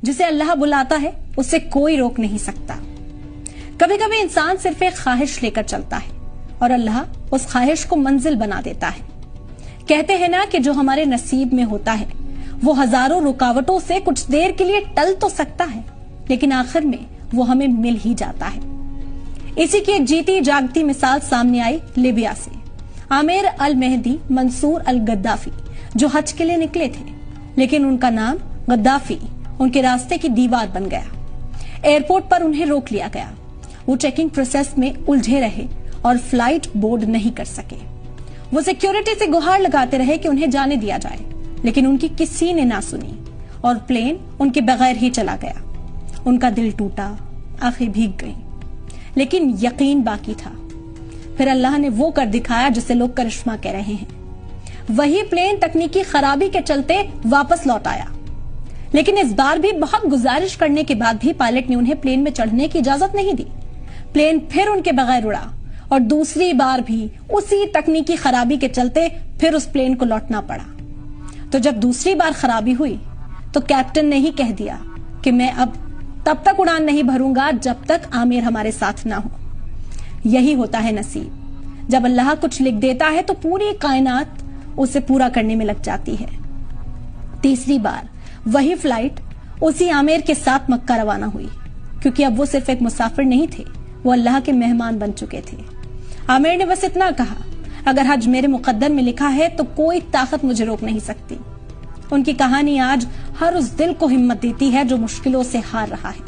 जिसे अल्लाह बुलाता है उसे कोई रोक नहीं सकता। कभी कभी इंसान सिर्फ एक ख्वाहिश लेकर चलता है और अल्लाह उस ख्वाहिश को मंजिल बना देता है। कहते हैं ना कि जो हमारे नसीब में होता है वो हजारों रुकावटों से कुछ देर के लिए टल तो सकता है, लेकिन आखिर में वो हमें मिल ही जाता है। इसी की एक जीती जागती मिसाल सामने आई लीबिया से। आमिर अल मेहदी मंसूर अल गद्दाफी जो हज के लिए निकले थे, लेकिन उनका नाम गद्दाफी उनके रास्ते की दीवार बन गया। एयरपोर्ट पर उन्हें रोक लिया गया। वो चेकिंग प्रोसेस में उलझे रहे और फ्लाइट बोर्ड नहीं कर सके। वो सिक्योरिटी से गुहार लगाते रहे कि उन्हें जाने दिया जाए, लेकिन उनकी किसी ने ना सुनी और प्लेन उनके बगैर ही चला गया। उनका दिल टूटा, आंखें भीग गईं, लेकिन यकीन बाकी था। फिर अल्लाह ने वो कर दिखाया जिसे लोग करिश्मा कह रहे हैं। वही प्लेन तकनीकी खराबी के चलते वापस लौट आया, लेकिन इस बार भी बहुत गुजारिश करने के बाद भी पायलट ने उन्हें प्लेन में चढ़ने की इजाजत नहीं दी। प्लेन फिर उनके बगैर उड़ा और दूसरी बार भी उसी तकनीकी खराबी के चलते फिर उस प्लेन को लौटना पड़ा। तो जब दूसरी बार खराबी हुई तो कैप्टन ने ही कह दिया कि मैं अब तब तक उड़ान नहीं भरूंगा जब तक आमिर हमारे साथ ना हो। यही होता है नसीब। जब अल्लाह कुछ लिख देता है तो पूरी कायनात उसे पूरा करने में लग जाती है। तीसरी बार वही फ्लाइट उसी आमिर के साथ मक्का रवाना हुई, क्योंकि अब वो सिर्फ एक मुसाफिर नहीं थे, वो अल्लाह के मेहमान बन चुके थे। आमिर ने बस इतना कहा, अगर हज मेरे मुकद्दर में लिखा है तो कोई ताकत मुझे रोक नहीं सकती। उनकी कहानी आज हर उस दिल को हिम्मत देती है जो मुश्किलों से हार रहा है,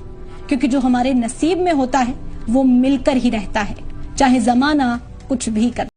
क्योंकि जो हमारे नसीब में होता है वो मिलकर ही रहता है, चाहे जमाना कुछ भी कर।